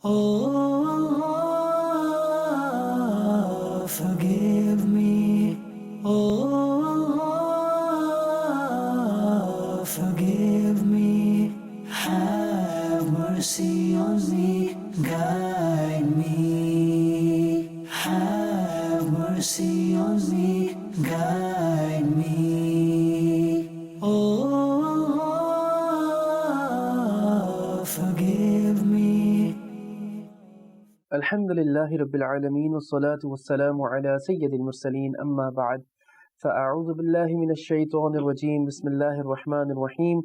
Oh, forgive me. Oh, forgive me. Have mercy on me. Guide me. Have mercy on me. Guide me. Oh, forgive me. الحمد لله رب العالمين والصلاة والسلام على سيد المرسلين أما بعد فأعوذ بالله من الشيطان الرجيم بسم الله الرحمن الرحيم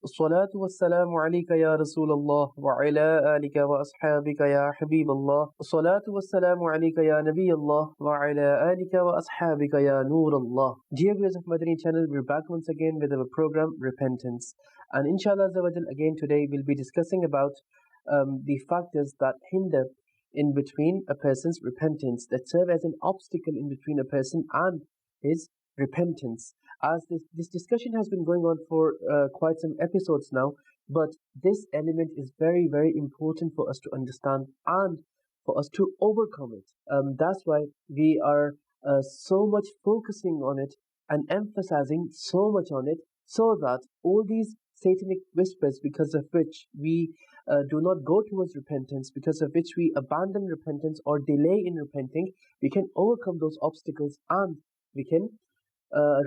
الصلاة والسلام عليك يا رسول الله وعلى آلك وأصحابك يا حبيب الله الصلاة والسلام عليك يا نبي الله وعلى آلك وأصحابك يا نور الله. Dear viewers of Madani Channel, we're back once again with our program Repentance, and inshallah again today we'll be discussing about the factors that hinder in between a person's repentance, that serve as an obstacle in between a person and his repentance. As this discussion has been going on for quite some episodes now, but this element is very, very important for us to understand and for us to overcome it. That's why we are so much focusing on it and emphasizing so much on it, so that all these satanic whispers, because of which we do not go towards repentance, because of which we abandon repentance or delay in repenting, we can overcome those obstacles and we can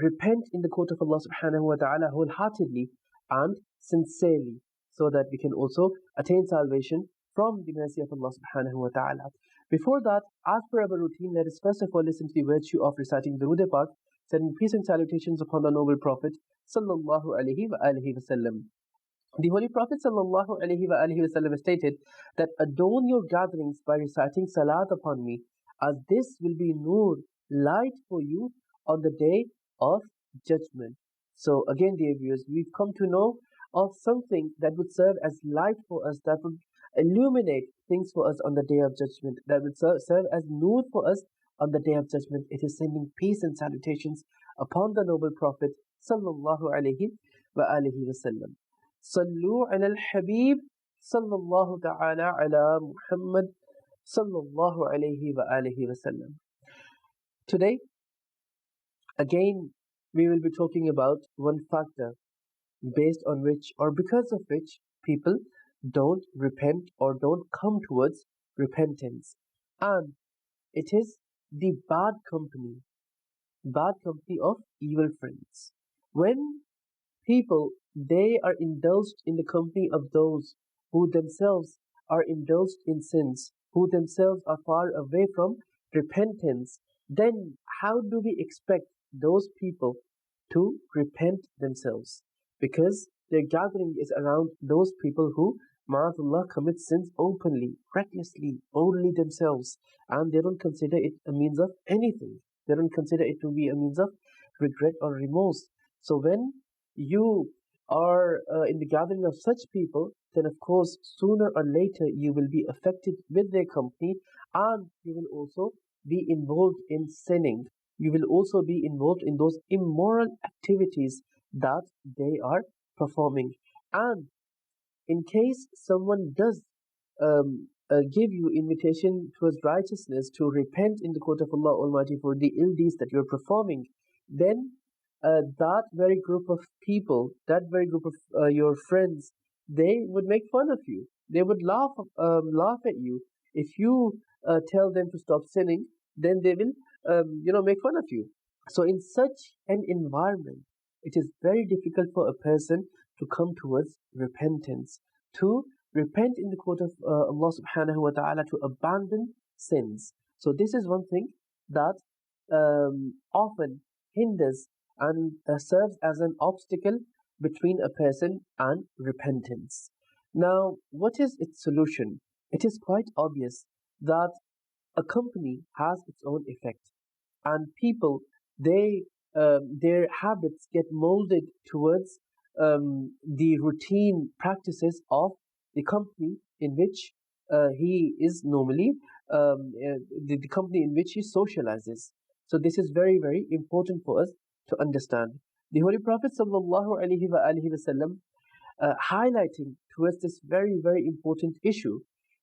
repent in the court of Allah subhanahu wa ta'ala wholeheartedly and sincerely, so that we can also attain salvation from the mercy of Allah subhanahu wa ta'ala. Before that, as per our routine, let us first of all listen to the virtue of reciting the Durood Pak, sending peace and salutations upon the noble Prophet sallallahu alaihi wa alihi wasallam. The Holy Prophet sallallahu alaihi wa alihi wasallam stated that adorn your gatherings by reciting salat upon me, as this will be nur, light for you on the day of judgment. So again, dear viewers, we've come to know of something that would serve as light for us, that would illuminate things for us on the day of judgment, that would serve as nur for us on the day of judgment. It is sending peace and salutations upon the noble Prophet sallallahu alaihi wa alihi wasallam. Sallu ala al-Habib sallallahu ta'ala ala Muhammad sallallahu alayhi wa alihi wasallam. Today, again, we will be talking about one factor based on which or because of which people don't repent or don't come towards repentance. And it is the bad company of evil friends. When people, they are indulged in the company of those who themselves are indulged in sins, who themselves are far away from repentance, then how do we expect those people to repent themselves? Because their gathering is around those people who, ma'adullah, commit sins openly, recklessly, only themselves, and they don't consider it a means of anything. They don't consider it to be a means of regret or remorse. So when you are in the gathering of such people, then of course sooner or later you will be affected with their company, and you will also be involved in sinning. You will also be involved in those immoral activities that they are performing. And in case someone does give you invitation towards righteousness, to repent in the court of Allah Almighty for the ill deeds that you're performing, then that very group of people, that very group of your friends, they would make fun of you. They would laugh at you. If you tell them to stop sinning, then they will make fun of you. So in such an environment, it is very difficult for a person to come towards repentance, to repent in the court of Allah subhanahu wa ta'ala, to abandon sins. So this is one thing that often hinders and serves as an obstacle between a person and repentance. Now, what is its solution? It is quite obvious that a company has its own effect, and people, their habits get molded towards the routine practices of the company in which he is normally the company in which he socializes. So this is very, very important for us to understand. The Holy Prophet sallallahu alaihi wasallam highlighting towards this very, very important issue,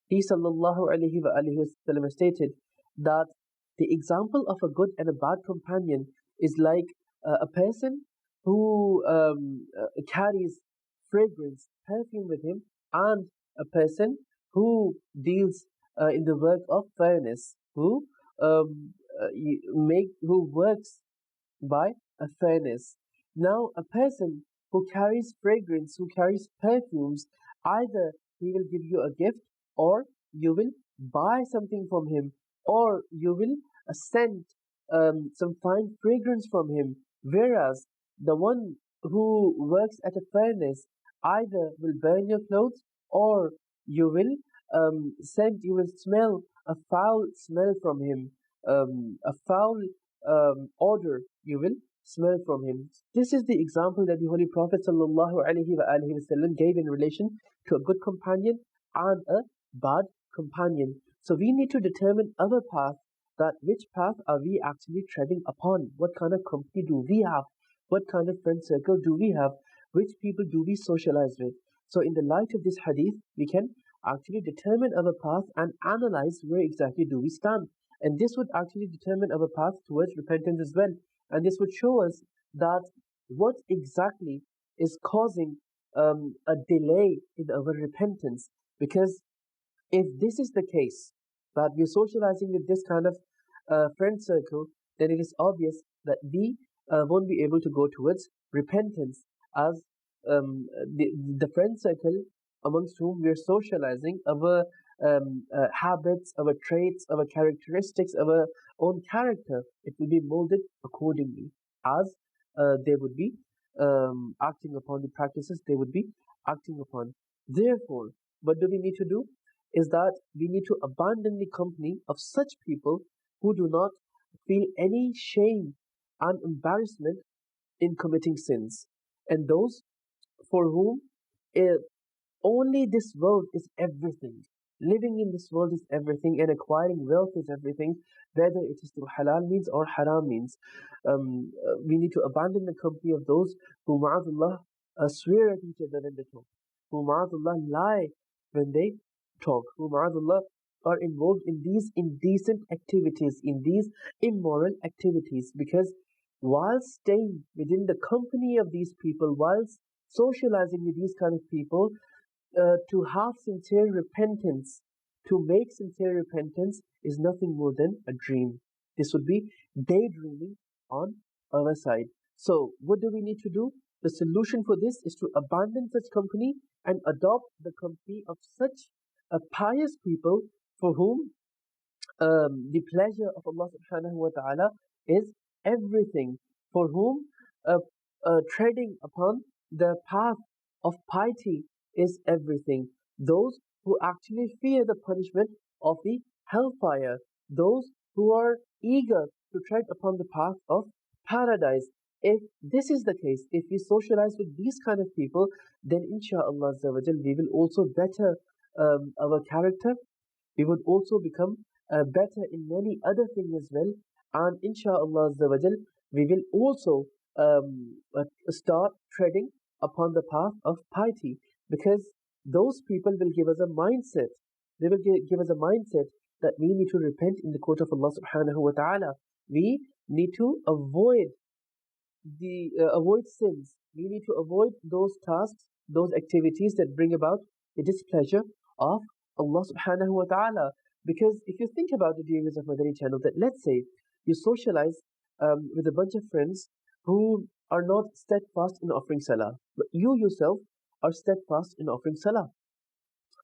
He sallallahu alaihi wasallam stated that the example of a good and a bad companion is like a person who carries fragrance, perfume with him, and a person who deals in the work of fairness, who works by a fairness. Now, a person who carries fragrance, who carries perfumes, either he will give you a gift, or you will buy something from him, or you will send some fine fragrance from him. Whereas the one who works at a fairness either will burn your clothes, or you will smell a foul smell from him, a foul odor you will smell from him. This is the example that the Holy Prophet ﷺ gave in relation to a good companion and a bad companion. So we need to determine our path, that which path are we actually treading upon? What kind of company do we have? What kind of friend circle do we have? Which people do we socialize with? So in the light of this hadith, we can actually determine our path and analyze where exactly do we stand. And this would actually determine our path towards repentance as well. And this would show us that what exactly is causing a delay in our repentance. Because if this is the case, that we're socializing with this kind of friend circle, then it is obvious that we won't be able to go towards repentance, as the friend circle amongst whom we're socializing, our habits, our traits, our characteristics, our own character, it will be molded accordingly, as they would be acting upon the practices they would be acting upon. Therefore, what do we need to do? Is that we need to abandon the company of such people who do not feel any shame and embarrassment in committing sins, and those for whom only this world is everything. Living in this world is everything, and acquiring wealth is everything, whether it is through halal means or haram means. We need to abandon the company of those who, ma'adullah, swear at each other when they talk, who, ma'adullah, lie when they talk, who, ma'adullah, are involved in these indecent activities, in these immoral activities, because while staying within the company of these people, whilst socializing with these kind of people, to have sincere repentance, to make sincere repentance, is nothing more than a dream. This would be daydreaming on our side. So, what do we need to do? The solution for this is to abandon such company and adopt the company of such pious people for whom the pleasure of Allah subhanahu wa ta'ala is everything, for whom treading upon the path of piety is everything. Those who actually fear the punishment of the hellfire, those who are eager to tread upon the path of paradise. If this is the case, if we socialize with these kind of people, then insha'Allah we will also better our character. We would also become better in many other things as well. And insha'Allah we will also start treading upon the path of piety, because those people will give us a mindset. They will give us a mindset that we need to repent in the court of Allah subhanahu wa ta'ala. We need to avoid sins. We need to avoid those tasks, those activities that bring about the displeasure of Allah subhanahu wa ta'ala. Because if you think about the viewers of Madani Channel, that let's say you socialize with a bunch of friends who are not steadfast in offering salah, but you yourself are steadfast in offering salah.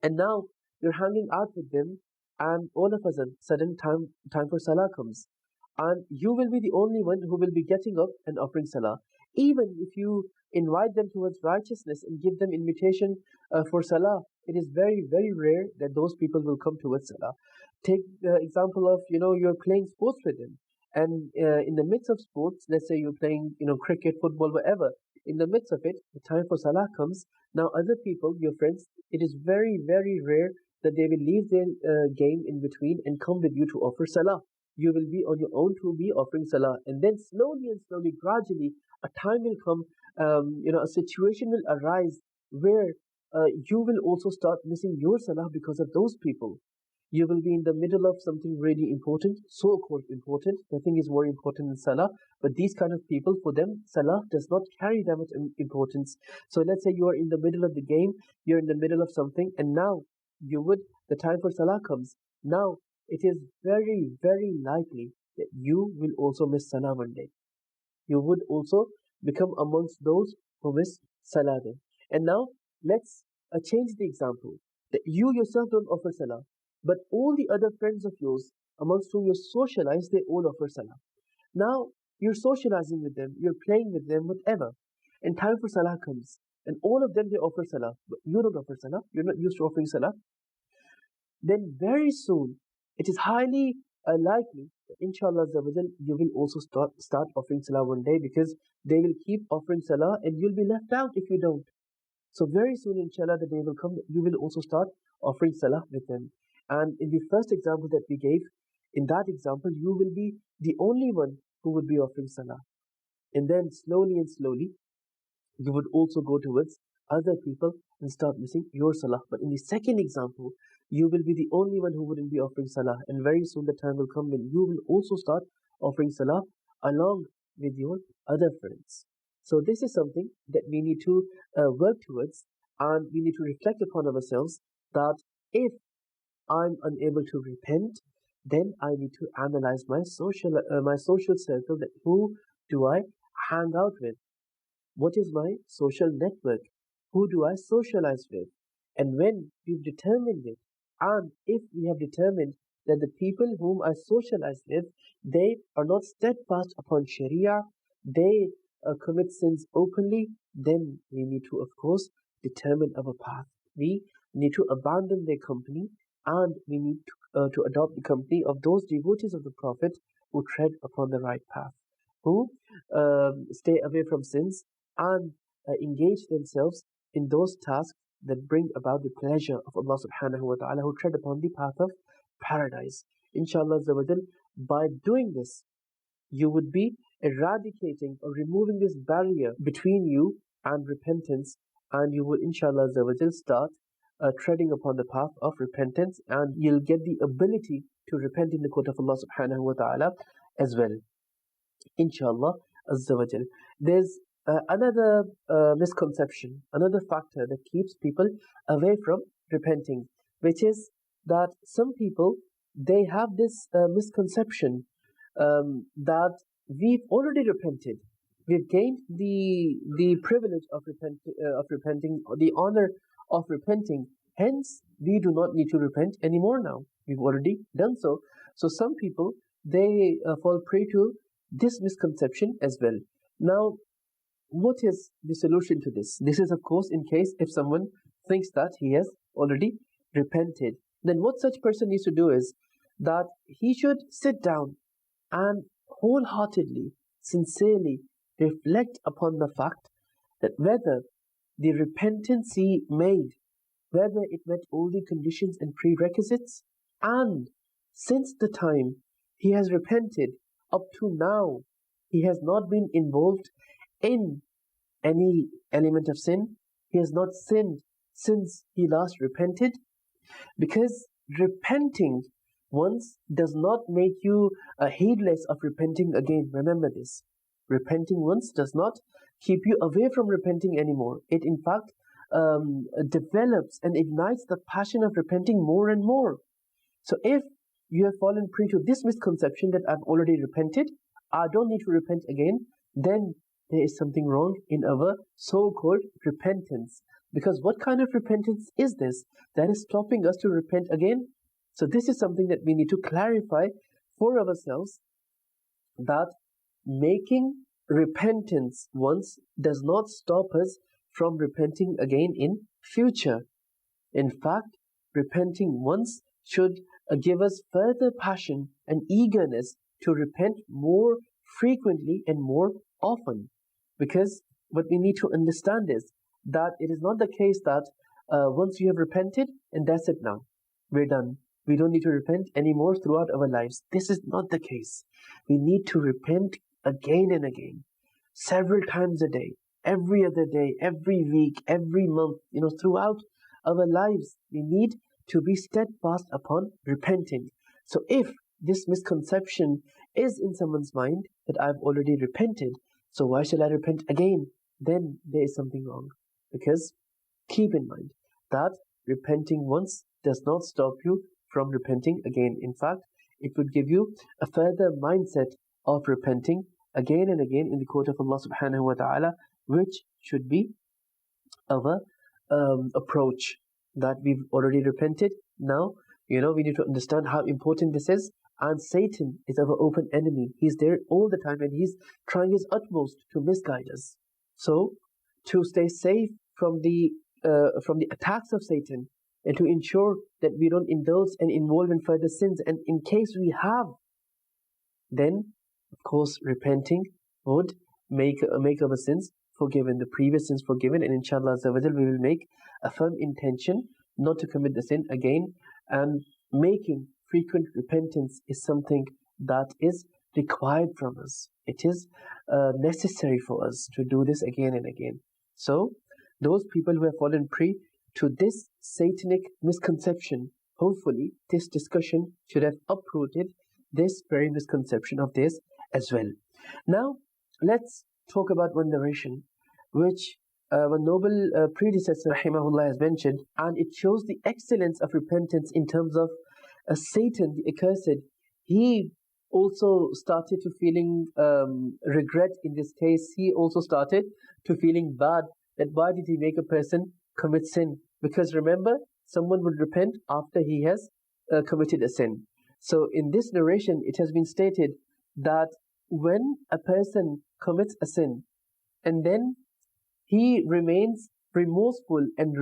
And now you're hanging out with them, and all of a sudden time for salah comes. And you will be the only one who will be getting up and offering salah. Even if you invite them towards righteousness and give them invitation for salah, it is very, very rare that those people will come towards salah. Take the example of, you're playing sports with them. And in the midst of sports, let's say you're playing, cricket, football, whatever. In the midst of it, the time for salah comes. Now other people, your friends, it is very, very rare that they will leave their game in between and come with you to offer salah. You will be on your own to be offering salah. And then slowly and slowly, gradually, a time will come, a situation will arise where you will also start missing your salah because of those people. You will be in the middle of something really important, so-called important. Nothing is more important than salah. But these kind of people, for them, salah does not carry that much importance. So let's say you are in the middle of the game, you're in the middle of something, and now the time for salah comes. Now, it is very, very likely that you will also miss salah one day. You would also become amongst those who miss salah then. And now, let's change the example. That you yourself don't offer salah, but all the other friends of yours amongst whom you socialize, they all offer salah. Now, you're socializing with them, you're playing with them, whatever. And time for salah comes. And all of them, they offer salah. But you don't offer salah. You're not used to offering salah. Then very soon, it is highly likely that inshallah you will also start offering salah one day, because they will keep offering salah and you'll be left out if you don't. So very soon, inshallah, the day will come that you will also start offering salah with them. And in the first example that we gave, in that example, you will be the only one who would be offering salah. And then slowly and slowly, you would also go towards other people and start missing your salah. But in the second example, you will be the only one who wouldn't be offering salah. And very soon the time will come when you will also start offering salah along with your other friends. So this is something that we need to work towards, and we need to reflect upon ourselves that if I'm unable to repent, then I need to analyze my social circle. That who do I hang out with? What is my social network? Who do I socialize with? And when we've determined it, and if we have determined that the people whom I socialize with, they are not steadfast upon Sharia, they commit sins openly, then we need to, of course, determine our path. We need to abandon their company, and we need to adopt the company of those devotees of the Prophet who tread upon the right path, who stay away from sins and engage themselves in those tasks that bring about the pleasure of Allah subhanahu wa ta'ala, who tread upon the path of paradise. Inshallah, by doing this, you would be eradicating or removing this barrier between you and repentance, and you will inshallah start treading upon the path of repentance, and you'll get the ability to repent in the court of Allah subhanahu wa ta'ala as well, inshallah azza wa jal. There's another misconception, another factor that keeps people away from repenting, which is that some people, they have this misconception that we've already repented, we've gained the privilege of repenting, or the honor of repenting, hence we do not need to repent anymore now. We've already done so. So some people, they fall prey to this misconception as well. Now, what is the solution to this? This is, of course, in case if someone thinks that he has already repented. Then what such person needs to do is that he should sit down and wholeheartedly, sincerely reflect upon the fact that whether the repentance he made, whether it met all the conditions and prerequisites, and since the time he has repented up to now, he has not been involved in any element of sin, he has not sinned since he last repented, because repenting once does not make you heedless of repenting again. Remember this. Repenting once does not keep you away from repenting anymore. It in fact develops and ignites the passion of repenting more and more. So if you have fallen prey to this misconception that I've already repented, I don't need to repent again, then there is something wrong in our so-called repentance. Because what kind of repentance is this that is stopping us to repent again? So this is something that we need to clarify for ourselves, that making repentance once does not stop us from repenting again in future. In fact, repenting once should give us further passion and eagerness to repent more frequently and more often. Because what we need to understand is that it is not the case that once you have repented and that's it now, we're done. We don't need to repent anymore throughout our lives. This is not the case. We need to repent again and again, several times a day, every other day, every week, every month, throughout our lives, we need to be steadfast upon repenting. So if this misconception is in someone's mind that I've already repented, so why should I repent again? Then there is something wrong. Because keep in mind that repenting once does not stop you from repenting again. In fact, it would give you a further mindset of repenting again and again in the court of Allah subhanahu wa ta'ala, which should be our approach, that we've already repented. Now, we need to understand how important this is. And Satan is our open enemy. He's there all the time and he's trying his utmost to misguide us. So, to stay safe from the attacks of Satan and to ensure that we don't indulge and involve in further sins, and in case we have, then of course repenting would make our sins forgiven, the previous sins forgiven, and inshallah we will make a firm intention not to commit the sin again. And making frequent repentance is something that is required from us. It is necessary for us to do this again and again. So those people who have fallen prey to this satanic misconception, hopefully this discussion should have uprooted this very misconception of theirs as well. Now let's talk about one narration which one noble predecessor rahimahullah has mentioned, and it shows the excellence of repentance in terms of Satan the accursed. He also started to feeling regret in this case. He also started to feeling bad that why did he make a person commit sin? Because remember, someone would repent after he has committed a sin. So in this narration it has been stated that when a person commits a sin and then he remains remorseful and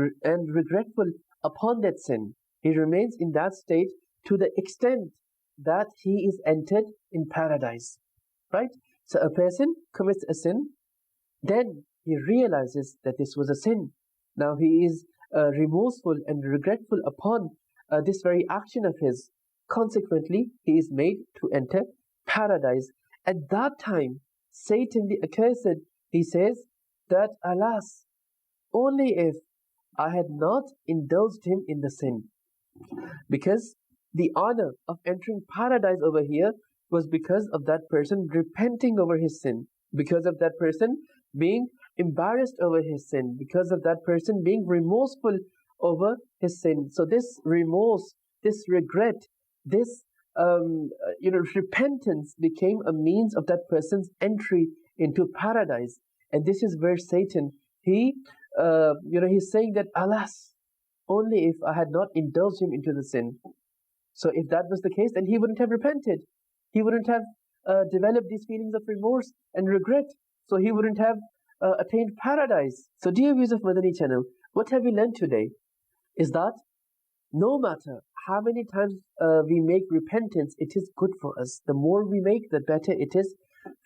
regretful upon that sin, he remains in that state to the extent that he is entered in paradise, right? So a person commits a sin, then he realizes that this was a sin. Now he is remorseful and regretful upon this very action of his. Consequently, he is made to enter paradise. At that time, Satan the accursed, he says that, alas, only if I had not indulged him in the sin. Because the honor of entering paradise over here was because of that person repenting over his sin, because of that person being embarrassed over his sin, because of that person being remorseful over his sin. So this remorse, this regret, this repentance became a means of that person's entry into paradise. And this is where Satan, he's saying that, alas, only if I had not indulged him into the sin. So if that was the case, then he wouldn't have repented. He wouldn't have developed these feelings of remorse and regret. So he wouldn't have attained paradise. So dear viewers of Madani Channel, what have we learned today? Is that no matter how many times we make repentance, it is good for us. The more we make, the better it is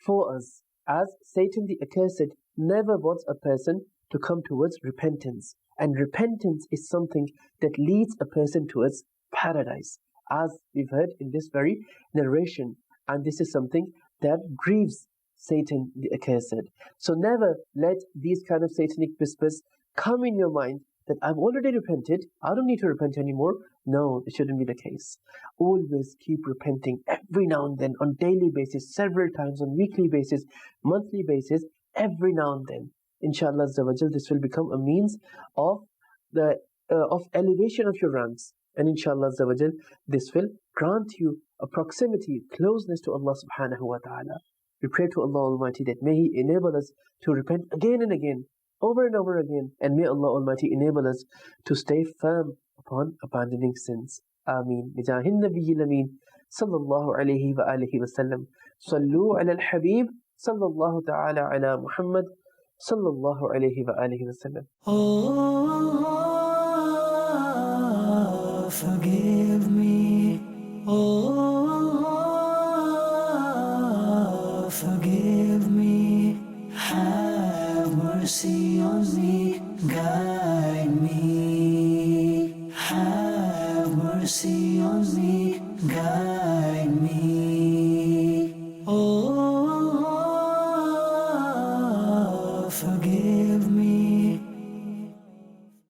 for us. As Satan the accursed never wants a person to come towards repentance. And repentance is something that leads a person towards paradise, as we've heard in this very narration. And this is something that grieves Satan the accursed. So never let these kind of satanic whispers come in your mind that I've already repented, I don't need to repent anymore. No, it shouldn't be the case. Always keep repenting every now and then, on daily basis, several times, on weekly basis, monthly basis, every now and then. Inshallah, this will become a means of the elevation of your ranks. And inshallah, this will grant you a proximity, closeness to Allah subhanahu wa ta'ala. We pray to Allah Almighty that may He enable us to repent again and again, over and over again, and may Allah Almighty enable us to stay firm upon abandoning sins. Ameen. Bijahin Nabiyil Ameen. Sallallahu alayhi wa alihi wa sallam. Sallu ala al-Habib. Sallallahu ta'ala ala Muhammad. Sallallahu alayhi wa alihi wa sallam.